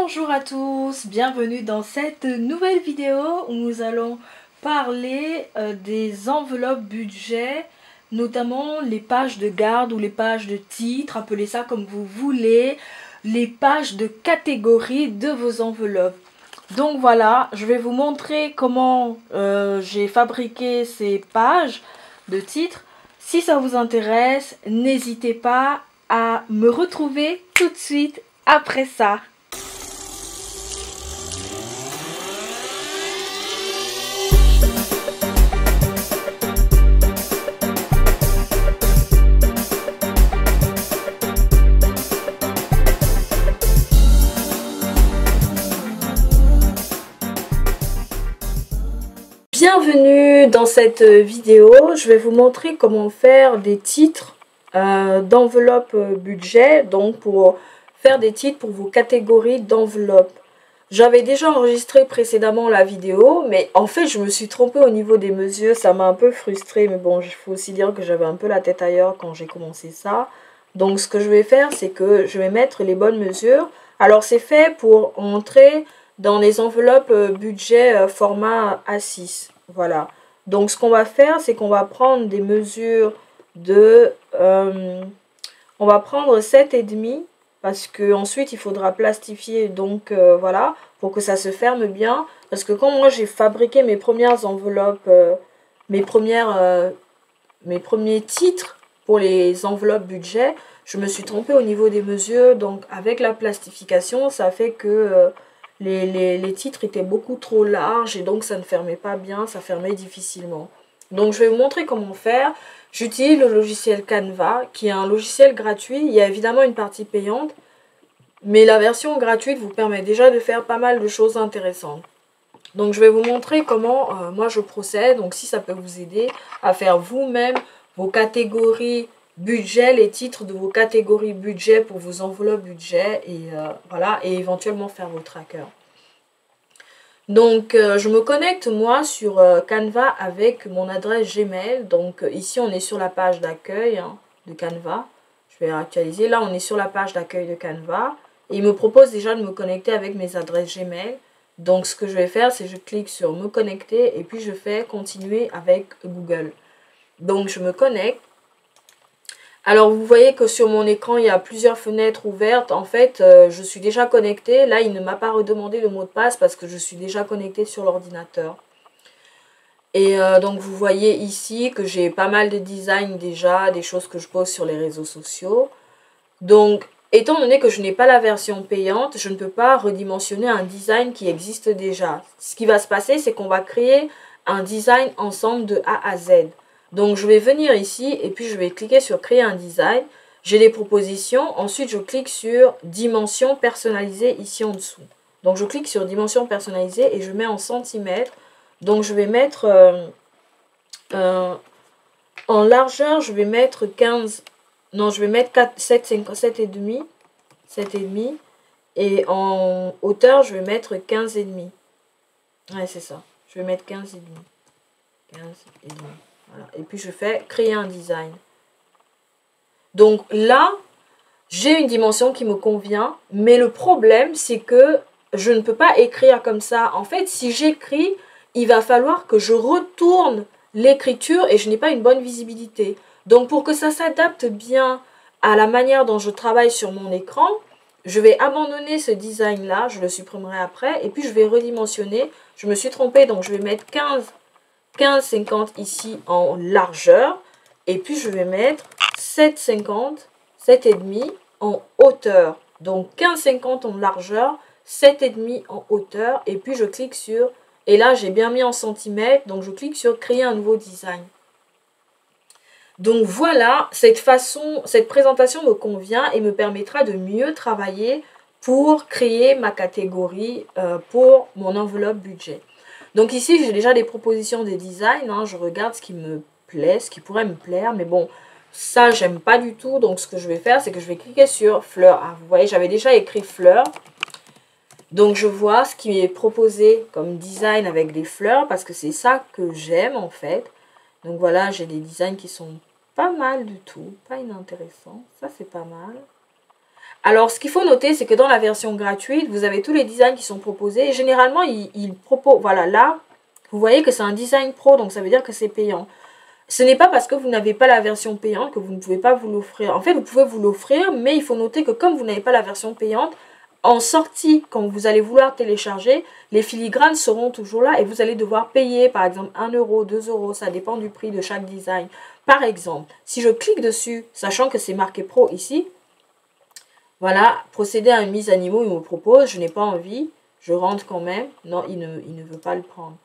Bonjour à tous, bienvenue dans cette nouvelle vidéo où nous allons parler des enveloppes budget, notamment les pages de garde ou les pages de titre, appelez ça comme vous voulez, les pages de catégorie de vos enveloppes. Donc voilà, je vais vous montrer comment j'ai fabriqué ces pages de titres. Si ça vous intéresse, n'hésitez pas à me retrouver tout de suite après ça. Bienvenue dans cette vidéo, je vais vous montrer comment faire des titres d'enveloppe budget, donc pour faire des titres pour vos catégories d'enveloppe. J'avais déjà enregistré précédemment la vidéo, mais en fait je me suis trompée au niveau des mesures, ça m'a un peu frustrée, mais bon, il faut aussi dire que j'avais un peu la tête ailleurs quand j'ai commencé ça. Donc ce que je vais faire, c'est que je vais mettre les bonnes mesures. Alors c'est fait pour entrer dans les enveloppes budget format A6. Voilà. Donc ce qu'on va faire, c'est qu'on va prendre des mesures de... on va prendre 7,5 parce que ensuite il faudra plastifier. Donc voilà, pour que ça se ferme bien. Parce que quand moi j'ai fabriqué mes premières enveloppes, mes premiers titres pour les enveloppes budget, je me suis trompée au niveau des mesures. Donc avec la plastification, ça fait que... les titres étaient beaucoup trop larges et donc ça ne fermait pas bien, ça fermait difficilement. Donc je vais vous montrer comment faire. J'utilise le logiciel Canva qui est un logiciel gratuit. Il y a évidemment une partie payante, mais la version gratuite vous permet déjà de faire pas mal de choses intéressantes. Donc je vais vous montrer comment moi je procède. Donc si ça peut vous aider à faire vous-même vos catégories budget, les titres de vos catégories budget pour vos enveloppes budget et voilà, et éventuellement faire vos trackers. Donc je me connecte moi sur Canva avec mon adresse Gmail. Donc ici on est sur la page d'accueil de Canva. Je vais actualiser. Là on est sur la page d'accueil de Canva et il me propose déjà de me connecter avec mes adresses Gmail. Donc ce que je vais faire, c'est que je clique sur me connecter et puis je fais continuer avec Google. Donc je me connecte. Alors vous voyez que sur mon écran il y a plusieurs fenêtres ouvertes. En fait je suis déjà connectée. Là il ne m'a pas redemandé le mot de passe parce que je suis déjà connectée sur l'ordinateur. Et donc vous voyez ici que j'ai pas mal de design déjà, des choses que je pose sur les réseaux sociaux. Donc étant donné que je n'ai pas la version payante, je ne peux pas redimensionner un design qui existe déjà. Ce qui va se passer, c'est qu'on va créer un design ensemble de A à Z. Donc je vais venir ici et puis je vais cliquer sur créer un design. J'ai des propositions. Ensuite je clique sur dimension personnalisée ici en dessous. Donc je clique sur dimension personnalisée et je mets en centimètres. Donc je vais mettre en largeur, je vais mettre 15. Non, je vais mettre 7,5. Et en hauteur, je vais mettre 15,5. Ouais, c'est ça. Je vais mettre 15,5. 15,5. Voilà. Et puis je fais créer un design. Donc là, j'ai une dimension qui me convient. Mais le problème, c'est que je ne peux pas écrire comme ça. En fait, si j'écris, il va falloir que je retourne l'écriture et je n'ai pas une bonne visibilité. Donc pour que ça s'adapte bien à la manière dont je travaille sur mon écran, je vais abandonner ce design là, je le supprimerai après et puis je vais redimensionner. Je me suis trompée, donc je vais mettre 15,50 ici en largeur et puis je vais mettre 7,50, 7,5 en hauteur. Donc 15,50 en largeur, 7,5 en hauteur et puis je clique sur, et là j'ai bien mis en centimètres, donc je clique sur créer un nouveau design. Donc voilà, cette présentation me convient et me permettra de mieux travailler pour créer ma catégorie pour mon enveloppe budget. Donc ici, j'ai déjà des propositions de design. Je regarde ce qui me plaît, ce qui pourrait me plaire. Mais bon, ça, j'aime pas du tout. Donc ce que je vais faire, c'est que je vais cliquer sur fleurs. Ah, vous voyez, j'avais déjà écrit fleurs. Donc je vois ce qui est proposé comme design avec des fleurs parce que c'est ça que j'aime en fait. Donc voilà, j'ai des designs qui sont pas mal du tout, pas inintéressants. Ça, c'est pas mal. Alors, ce qu'il faut noter, c'est que dans la version gratuite, vous avez tous les designs qui sont proposés. Et généralement, ils proposent, voilà, là, vous voyez que c'est un design pro, donc ça veut dire que c'est payant. Ce n'est pas parce que vous n'avez pas la version payante que vous ne pouvez pas vous l'offrir. En fait, vous pouvez vous l'offrir, mais il faut noter que comme vous n'avez pas la version payante, en sortie, quand vous allez vouloir télécharger, les filigranes seront toujours là et vous allez devoir payer, par exemple, 1 euro, 2 euros, ça dépend du prix de chaque design. Par exemple, si je clique dessus, sachant que c'est marqué pro ici, voilà, procéder à une mise à niveau, il me propose, je n'ai pas envie, je rentre quand même. Non, il ne veut pas le prendre.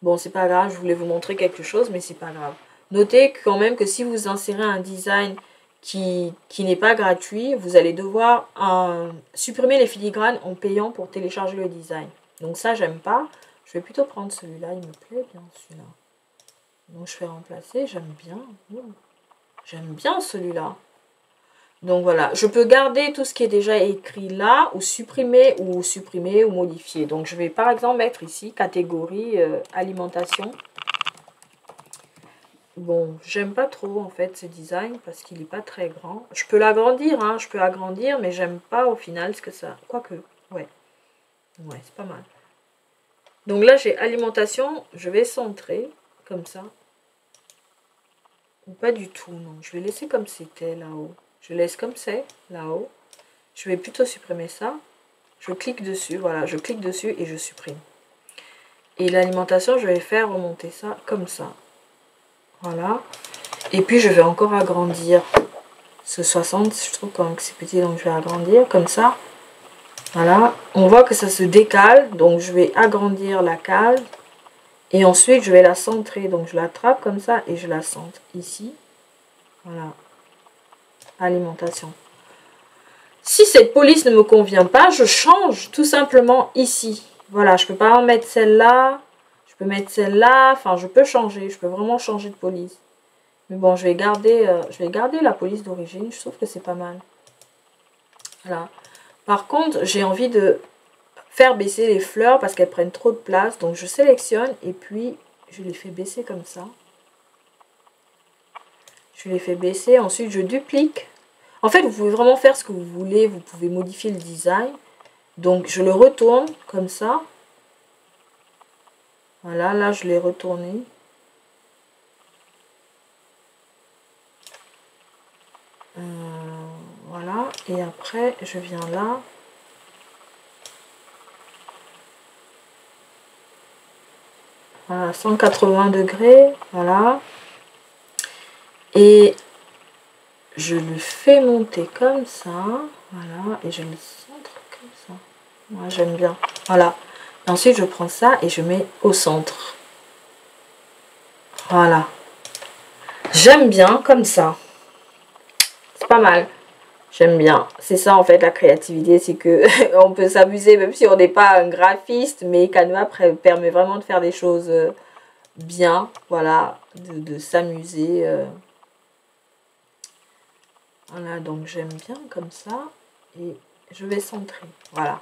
Bon, c'est pas grave, je voulais vous montrer quelque chose, mais c'est pas grave. Notez quand même que si vous insérez un design qui n'est pas gratuit, vous allez devoir supprimer les filigranes en payant pour télécharger le design. Donc ça, j'aime pas. Je vais plutôt prendre celui-là, il me plaît bien celui-là. Donc je vais remplacer, j'aime bien. J'aime bien celui-là. Donc voilà, je peux garder tout ce qui est déjà écrit là, ou supprimer, ou modifier. Donc je vais par exemple mettre ici, catégorie alimentation. Bon, j'aime pas trop en fait ce design parce qu'il n'est pas très grand. Je peux l'agrandir, hein, je peux agrandir, mais j'aime pas au final ce que ça... Quoique, ouais. Ouais, c'est pas mal. Donc là, j'ai alimentation, je vais centrer, comme ça. Ou pas du tout, non. Je vais laisser comme c'était là-haut. Je laisse comme c'est, là-haut. Je vais plutôt supprimer ça. Je clique dessus, voilà, je clique dessus et je supprime. Et l'alimentation, je vais faire remonter ça comme ça. Voilà. Et puis, je vais encore agrandir ce 60. Je trouve quand même que c'est petit, donc je vais agrandir comme ça. Voilà. On voit que ça se décale, donc je vais agrandir la case. Et ensuite, je vais la centrer. Donc, je l'attrape comme ça et je la centre ici. Voilà. Alimentation. Si cette police ne me convient pas, je change tout simplement ici. Voilà, je peux pas en mettre celle-là. Je peux mettre celle-là. Enfin, je peux changer. Je peux vraiment changer de police. Mais bon, je vais garder la police d'origine. Je trouve que c'est pas mal. Voilà. Par contre, j'ai envie de faire baisser les fleurs parce qu'elles prennent trop de place. Donc, je sélectionne et puis je les fais baisser comme ça. Je les fais baisser. Ensuite, je duplique. En fait, vous pouvez vraiment faire ce que vous voulez. Vous pouvez modifier le design. Donc, je le retourne comme ça. Voilà, là, je l'ai retourné. Voilà. Et après, je viens là. Voilà, 180 degrés. Voilà. Et je le fais monter comme ça. Voilà. Et je le centre comme ça. Moi, j'aime bien. Voilà. Et ensuite, je prends ça et je mets au centre. Voilà. J'aime bien comme ça. C'est pas mal. J'aime bien. C'est ça en fait la créativité. C'est que on peut s'amuser même si on n'est pas un graphiste. Mais Canva permet vraiment de faire des choses bien. Voilà. De s'amuser. Voilà. Donc j'aime bien comme ça. Et je vais centrer. Voilà.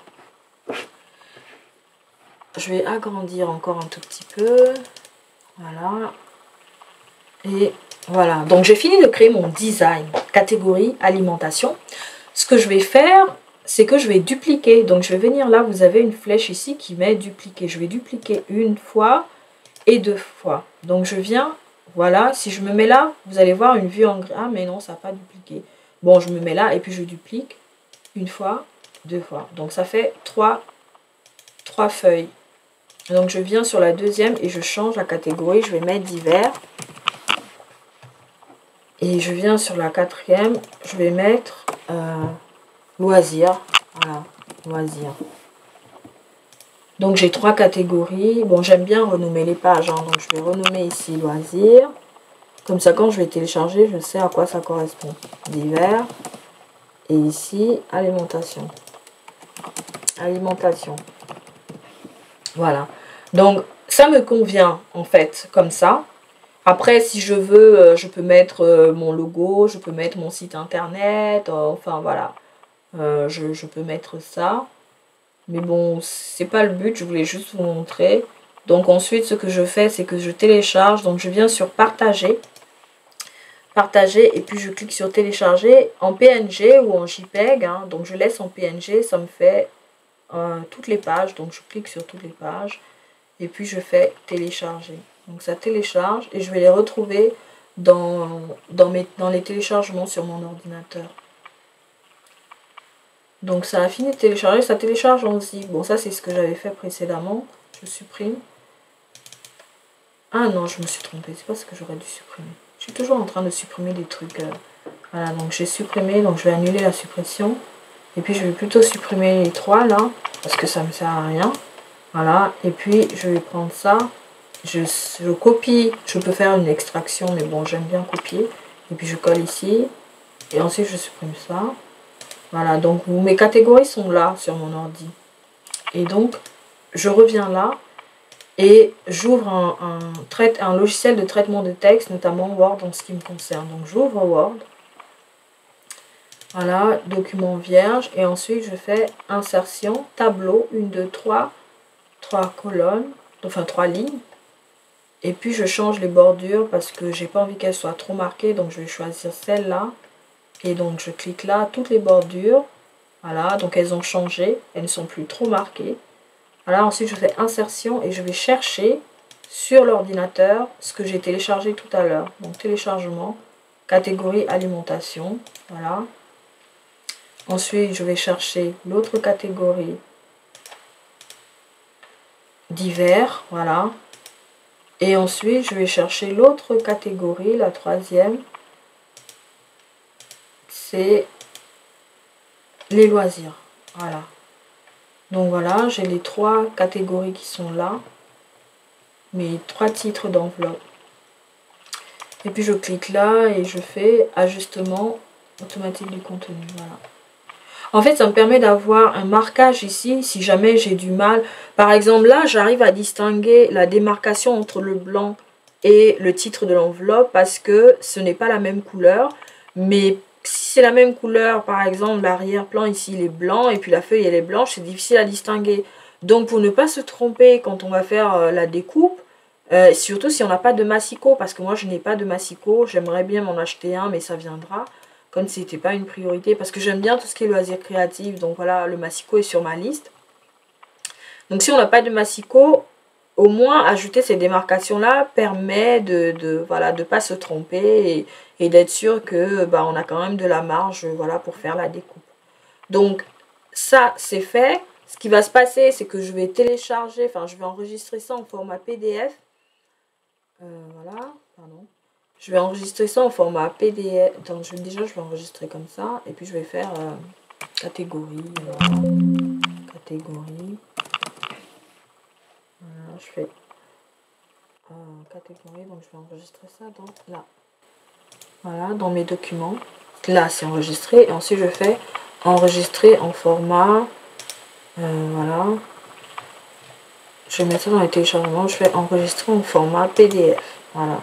Je vais agrandir encore un tout petit peu. Voilà. Et voilà. Donc, j'ai fini de créer mon design. Catégorie alimentation. Ce que je vais faire, c'est que je vais dupliquer. Donc, je vais venir là. Vous avez une flèche ici qui met dupliquer. Je vais dupliquer une fois et deux fois. Donc, je viens. Voilà. Si je me mets là, vous allez voir une vue en gris. Ah, mais non, ça n'a pas dupliqué. Bon, je me mets là et puis je duplique une fois, deux fois. Donc, ça fait trois feuilles. Donc, je viens sur la deuxième et je change la catégorie. Je vais mettre divers. Et je viens sur la quatrième. Je vais mettre loisirs. Voilà, loisirs. Donc, j'ai trois catégories. Bon, j'aime bien renommer les pages. Hein, donc, je vais renommer ici loisirs. Comme ça, quand je vais télécharger, je sais à quoi ça correspond. Divers. Et ici, alimentation. Alimentation. Voilà. Donc, ça me convient, en fait, comme ça. Après, si je veux, je peux mettre mon logo, je peux mettre mon site internet. Enfin, voilà. Je peux mettre ça. Mais bon, c'est pas le but. Je voulais juste vous montrer. Donc, ensuite, ce que je fais, c'est que je télécharge. Donc, je viens sur partager. partager et puis je clique sur télécharger en PNG ou en JPEG. Hein. Donc je laisse en PNG, ça me fait toutes les pages. Donc je clique sur toutes les pages et puis je fais télécharger. Donc ça télécharge et je vais les retrouver dans les téléchargements sur mon ordinateur. Donc ça a fini de télécharger, ça télécharge en zip. Bon, ça c'est ce que j'avais fait précédemment. Je supprime. Ah non, je me suis trompée, c'est pas ce que j'aurais dû supprimer. Je suis toujours en train de supprimer des trucs. Voilà, donc j'ai supprimé, donc je vais annuler la suppression. Et puis je vais plutôt supprimer les trois là, parce que ça me sert à rien. Voilà, et puis je vais prendre ça. Je copie, je peux faire une extraction, mais bon, j'aime bien copier. Et puis je colle ici. Et ensuite je supprime ça. Voilà, donc mes catégories sont là sur mon ordi. Et donc, je reviens là et j'ouvre un logiciel de traitement de texte, notamment Word en ce qui me concerne. Donc, j'ouvre Word. Voilà, document vierge. Et ensuite, je fais insertion, tableau, 1, 2, 3, 3 colonnes, enfin 3 lignes. Et puis, je change les bordures parce que j'ai pas envie qu'elles soient trop marquées. Donc, je vais choisir celle-là. Et donc, je clique là, toutes les bordures. Voilà, donc elles ont changé, elles ne sont plus trop marquées. Voilà, ensuite je fais insertion et je vais chercher sur l'ordinateur ce que j'ai téléchargé tout à l'heure. Donc téléchargement, catégorie alimentation, voilà. Ensuite je vais chercher l'autre catégorie divers, voilà. Et ensuite je vais chercher l'autre catégorie, la troisième, c'est les loisirs, voilà. Donc voilà, j'ai les trois catégories qui sont là, mes trois titres d'enveloppe. Et puis je clique là et je fais ajustement automatique du contenu, voilà. En fait, ça me permet d'avoir un marquage ici, si jamais j'ai du mal. Par exemple, là, j'arrive à distinguer la démarcation entre le blanc et le titre de l'enveloppe parce que ce n'est pas la même couleur, mais si c'est la même couleur, par exemple, l'arrière-plan ici, il est blanc et puis la feuille, elle est blanche, c'est difficile à distinguer. Donc, pour ne pas se tromper quand on va faire la découpe, surtout si on n'a pas de massicot, parce que moi, je n'ai pas de massicot, j'aimerais bien m'en acheter un, mais ça viendra, comme si c'était pas une priorité, parce que j'aime bien tout ce qui est loisirs créatifs, donc voilà, le massicot est sur ma liste. Donc, si on n'a pas de massicot, au moins, ajouter ces démarcations-là permet voilà, de pas se tromper et d'être sûr que on a quand même de la marge voilà, pour faire la découpe. Donc, ça, c'est fait. Ce qui va se passer, c'est que je vais télécharger, enfin, je vais enregistrer ça en format PDF. Voilà, pardon. Je vais enregistrer ça en format PDF. Attends, déjà, je vais enregistrer comme ça. Et puis, je vais faire catégorie. Catégorie. Voilà, je fais catégorie, donc je vais enregistrer ça dans là. Voilà, dans mes documents. Là, c'est enregistré. Et ensuite, je fais enregistrer en format. Voilà. Je vais mettre ça dans les téléchargements. Je fais enregistrer en format PDF. Voilà.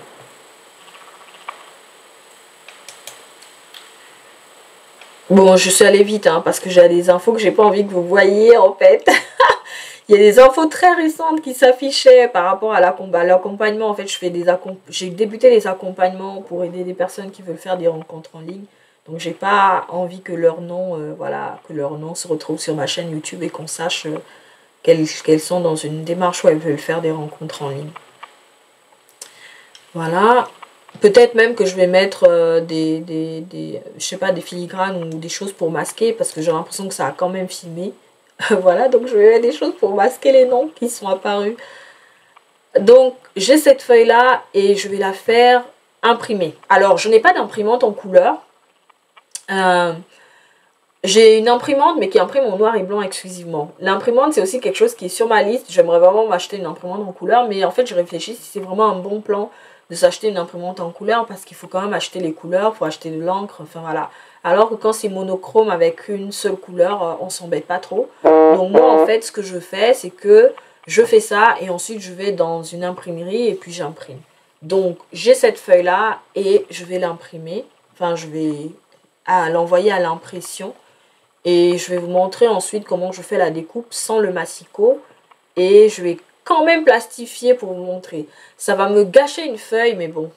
Bon, je suis allée vite, hein, parce que j'ai des infos que j'ai pas envie que vous voyiez, en fait. Il y a des infos très récentes qui s'affichaient par rapport à l'accompagnement. En fait, j'ai débuté les accompagnements pour aider des personnes qui veulent faire des rencontres en ligne. Donc, j'ai pas envie que leur nom, voilà, que leur nom se retrouve sur ma chaîne YouTube et qu'on sache qu'elles sont dans une démarche où elles veulent faire des rencontres en ligne. Voilà. Peut-être même que je vais mettre je sais pas, des filigranes ou des choses pour masquer parce que j'ai l'impression que ça a quand même filmé. Voilà, donc je vais mettre des choses pour masquer les noms qui sont apparus. Donc, j'ai cette feuille-là et je vais la faire imprimer. Alors, je n'ai pas d'imprimante en couleur. J'ai une imprimante, mais qui imprime en noir et blanc exclusivement. L'imprimante, c'est aussi quelque chose qui est sur ma liste. J'aimerais vraiment m'acheter une imprimante en couleur, mais en fait, je réfléchis si c'est vraiment un bon plan de s'acheter une imprimante en couleur, parce qu'il faut quand même acheter les couleurs, il faut acheter de l'encre, enfin voilà. Alors que quand c'est monochrome avec une seule couleur, on s'embête pas trop. Donc moi, en fait, ce que je fais, c'est que je fais ça et ensuite je vais dans une imprimerie et puis j'imprime. Donc, j'ai cette feuille-là et je vais l'imprimer. Enfin, je vais l'envoyer à l'impression. Et je vais vous montrer ensuite comment je fais la découpe sans le massicot. Et je vais quand même plastifier pour vous montrer. Ça va me gâcher une feuille, mais bon.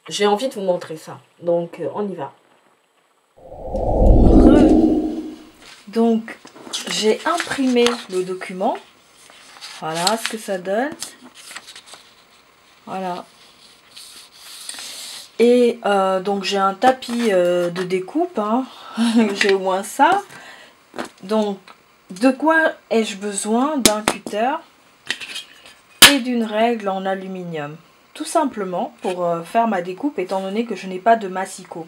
j'ai envie de vous montrer ça. Donc, on y va. Donc, j'ai imprimé le document. Voilà ce que ça donne. Voilà. Et donc, j'ai un tapis de découpe. Hein. J'ai au moins ça. Donc, de quoi ai-je besoin? D'un cutter et d'une règle en aluminium. Tout simplement pour faire ma découpe, étant donné que je n'ai pas de massicot.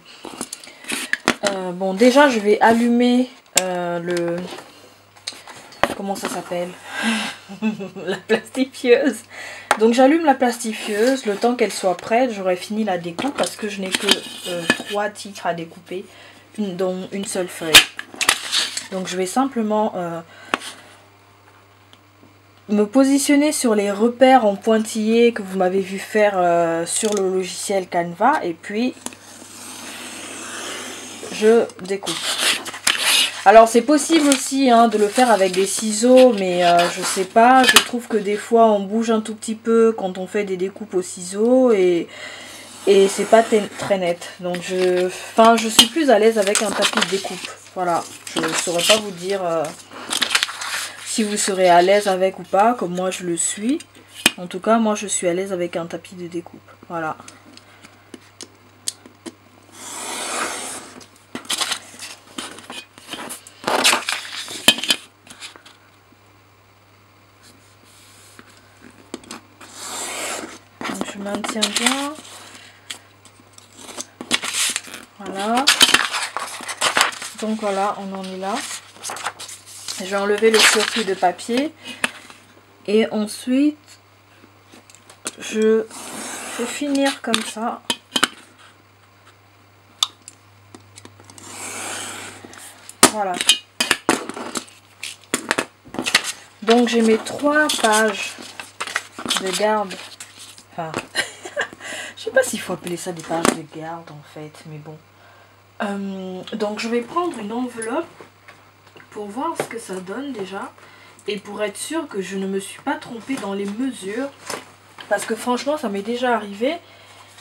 Bon, déjà, je vais allumer le... Comment ça s'appelle? La plastifieuse. Donc, j'allume la plastifieuse. Le temps qu'elle soit prête, j'aurai fini la découpe parce que je n'ai que 3 titres à découper, dont une seule feuille. Donc, je vais simplement me positionner sur les repères en pointillés que vous m'avez vu faire sur le logiciel Canva. Et puis, je découpe. Alors c'est possible aussi hein, de le faire avec des ciseaux, mais je sais pas, je trouve que des fois on bouge un tout petit peu quand on fait des découpes au ciseau et c'est pas très net. Donc je suis plus à l'aise avec un tapis de découpe. Voilà, je ne saurais pas vous dire si vous serez à l'aise avec ou pas, comme moi je le suis. En tout cas, moi je suis à l'aise avec un tapis de découpe. Voilà. Je maintiens bien. Voilà. Donc voilà, on en est là. Je vais enlever le surplus de papier. Et ensuite, je vais finir comme ça. Voilà. Donc j'ai mes 3 pages de garde. Enfin, je sais pas s'il faut appeler ça des pages de garde en fait, mais bon. Donc je vais prendre une enveloppe pour voir ce que ça donne déjà. Et pour être sûre que je ne me suis pas trompée dans les mesures. Parce que franchement ça m'est déjà arrivé.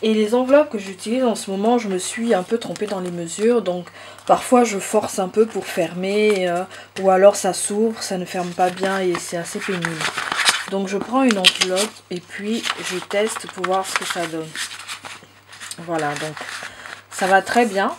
Et les enveloppes que j'utilise en ce moment, je me suis un peu trompée dans les mesures. Donc parfois je force un peu pour fermer. Ou alors ça s'ouvre, ça ne ferme pas bien et c'est assez pénible. Donc je prends une enveloppe et puis je teste pour voir ce que ça donne. Voilà, donc ça va très bien.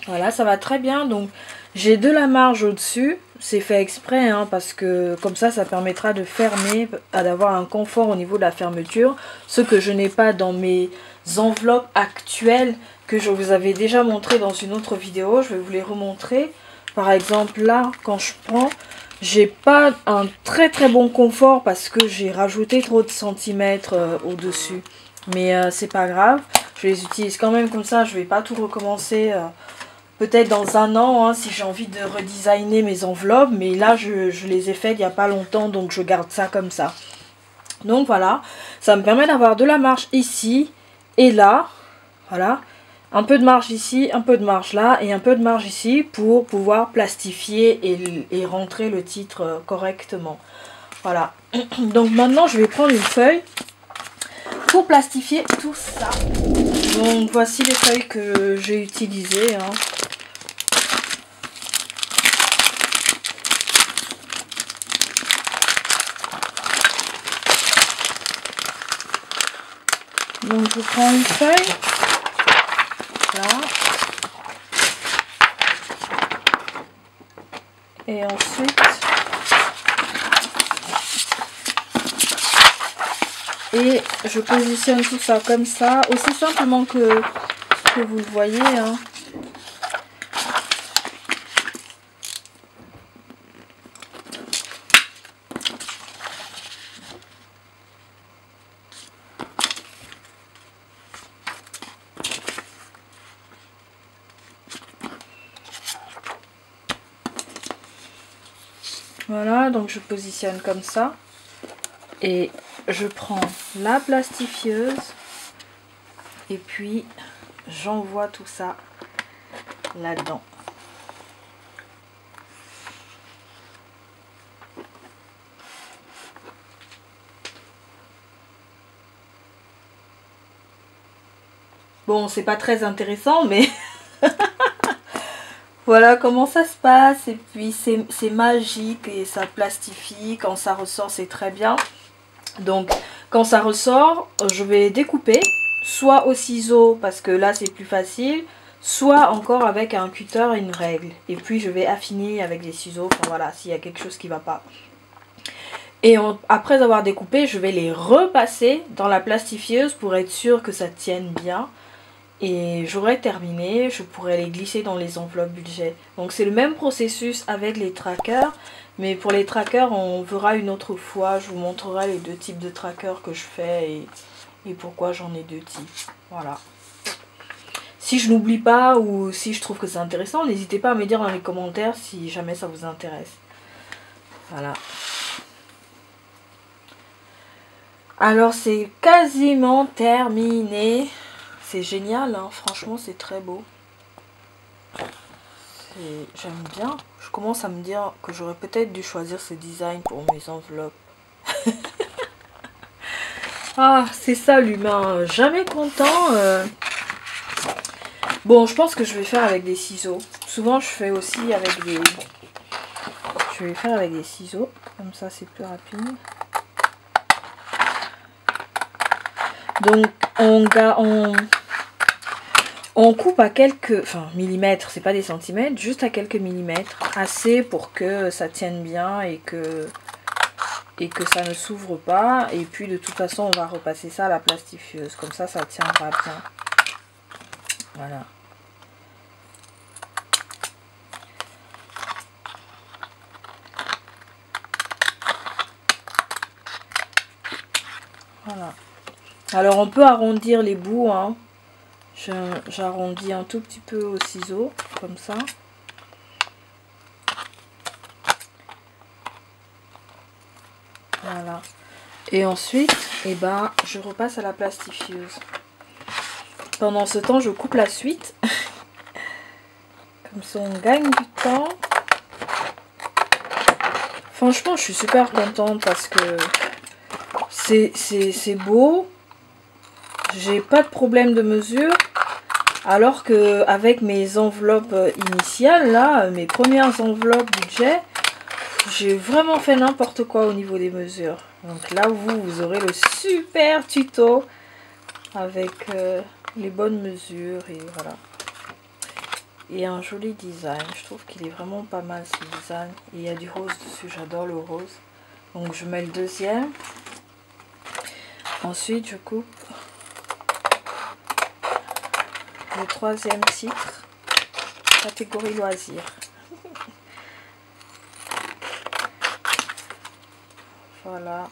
Voilà, ça va très bien. Donc j'ai de la marge au-dessus. C'est fait exprès hein, parce que comme ça permettra de fermer, d'avoir un confort au niveau de la fermeture. Ce que je n'ai pas dans mes enveloppes actuelles que je vous avais déjà montré dans une autre vidéo. Je vais vous les remontrer. Par exemple là, quand je prends, j'ai pas un très très bon confort parce que j'ai rajouté trop de centimètres au-dessus. Mais c'est pas grave. Je les utilise quand même comme ça. Je vais pas tout recommencer. Peut-être dans un an, hein, si j'ai envie de redesigner mes enveloppes. Mais là, je les ai faites il n'y a pas longtemps, donc je garde ça comme ça. Donc voilà, ça me permet d'avoir de la marge ici et là. Voilà, un peu de marge ici, un peu de marge là et un peu de marge ici pour pouvoir plastifier et rentrer le titre correctement. Voilà, donc maintenant je vais prendre une feuille pour plastifier tout ça. Donc voici les feuilles que j'ai utilisées. Hein. Donc je prends une feuille, là, et ensuite, et je positionne tout ça comme ça, aussi simplement que vous le voyez. Hein. Voilà, donc je positionne comme ça. Et je prends la plastifieuse. Et puis, j'envoie tout ça là-dedans. Bon, c'est pas très intéressant, mais voilà comment ça se passe. Et puis c'est magique et ça plastifie. Quand ça ressort, c'est très bien. Donc quand ça ressort, je vais découper, soit au ciseau parce que là c'est plus facile, soit encore avec un cutter et une règle. Et puis je vais affiner avec des ciseaux, enfin voilà, s'il y a quelque chose qui va pas. Et après avoir découpé, je vais les repasser dans la plastifieuse pour être sûr que ça tienne bien. Et j'aurai terminé, je pourrai les glisser dans les enveloppes budget. Donc c'est le même processus avec les trackers. Mais pour les trackers, on verra une autre fois. Je vous montrerai les deux types de trackers que je fais et pourquoi j'en ai deux types. Voilà. Si je n'oublie pas ou si je trouve que c'est intéressant, n'hésitez pas à me dire dans les commentaires si jamais ça vous intéresse. Voilà. Alors c'est quasiment terminé. C'est génial, hein. Franchement c'est très beau. J'aime bien. Je commence à me dire que j'aurais peut-être dû choisir ce design pour mes enveloppes. Ah, c'est ça l'humain, jamais content. Bon, je pense que je vais faire avec des ciseaux. Souvent je fais aussi avec des... Je vais faire avec des ciseaux, comme ça c'est plus rapide. Donc on coupe à quelques, enfin millimètres, c'est pas des centimètres, juste à quelques millimètres, assez pour que ça tienne bien et que ça ne s'ouvre pas. Et puis de toute façon on va repasser ça à la plastifieuse, comme ça tiendra bien. Voilà. Voilà. Alors on peut arrondir les bouts, hein. J'arrondis un tout petit peu au ciseau, comme ça. Voilà. Et ensuite, eh ben, je repasse à la plastifieuse. Pendant ce temps, je coupe la suite. Comme ça, on gagne du temps. Franchement, je suis super contente parce que c'est beau. J'ai pas de problème de mesure. Alors que avec mes enveloppes initiales, là, mes premières enveloppes budget, j'ai vraiment fait n'importe quoi au niveau des mesures. Donc là, vous aurez le super tuto avec les bonnes mesures et voilà. Et un joli design. Je trouve qu'il est vraiment pas mal ce design. Et il y a du rose dessus, j'adore le rose. Donc je mets le deuxième. Ensuite, je coupe le troisième titre, catégorie loisirs. Voilà.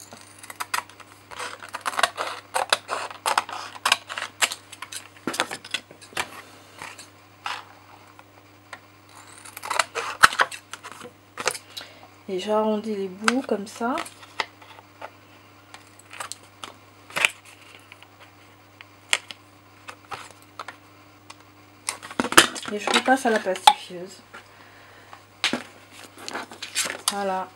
Et j'arrondis les bouts comme ça. Et je repasse à la plastifieuse. Voilà.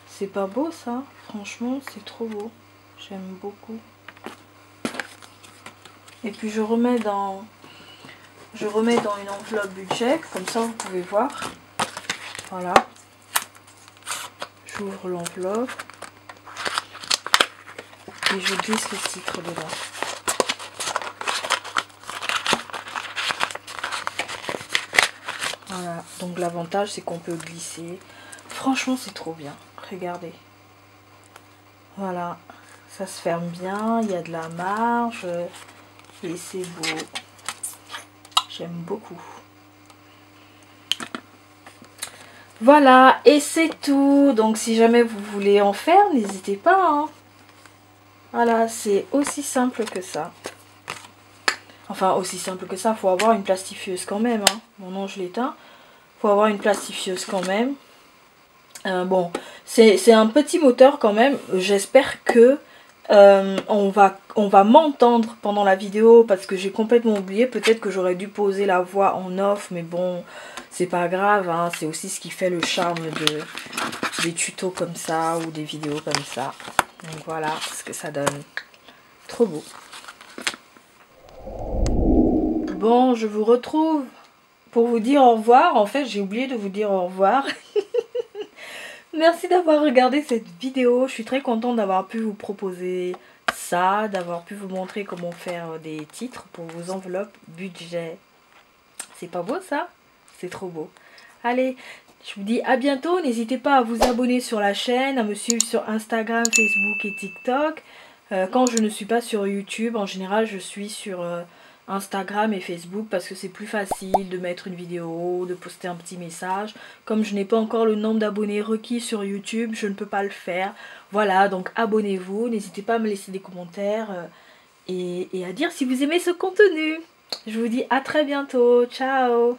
C'est pas beau ça? Franchement, c'est trop beau. J'aime beaucoup. Et puis je remets dans une enveloppe budget, comme ça vous pouvez voir. Voilà. J'ouvre l'enveloppe. Et je glisse le titre dedans. Voilà, donc l'avantage c'est qu'on peut glisser. Franchement c'est trop bien, regardez. Voilà, ça se ferme bien, il y a de la marge et c'est beau. J'aime beaucoup. Voilà, et c'est tout. Donc si jamais vous voulez en faire, n'hésitez pas, hein. Voilà, c'est aussi simple que ça. Enfin, aussi simple que ça, faut avoir une plastifieuse quand même, hein. Mon nom, je l'éteins. Faut avoir une plastifieuse quand même. Bon, c'est un petit moteur quand même. J'espère que on va m'entendre pendant la vidéo parce que j'ai complètement oublié. Peut-être que j'aurais dû poser la voix en off, mais bon, c'est pas grave, hein. C'est aussi ce qui fait le charme des tutos comme ça ou des vidéos comme ça. Donc voilà ce que ça donne. Trop beau. Bon, je vous retrouve pour vous dire au revoir. En fait, j'ai oublié de vous dire au revoir. Merci d'avoir regardé cette vidéo. Je suis très contente d'avoir pu vous proposer ça, d'avoir pu vous montrer comment faire des titres pour vos enveloppes budget. C'est pas beau ça? C'est trop beau. Allez, je vous dis à bientôt. N'hésitez pas à vous abonner sur la chaîne, à me suivre sur Instagram, Facebook et TikTok. Quand je ne suis pas sur YouTube, en général, je suis sur Instagram et Facebook parce que c'est plus facile de mettre une vidéo, de poster un petit message. Comme je n'ai pas encore le nombre d'abonnés requis sur YouTube, je ne peux pas le faire. Voilà, donc abonnez-vous. N'hésitez pas à me laisser des commentaires et à dire si vous aimez ce contenu. Je vous dis à très bientôt. Ciao!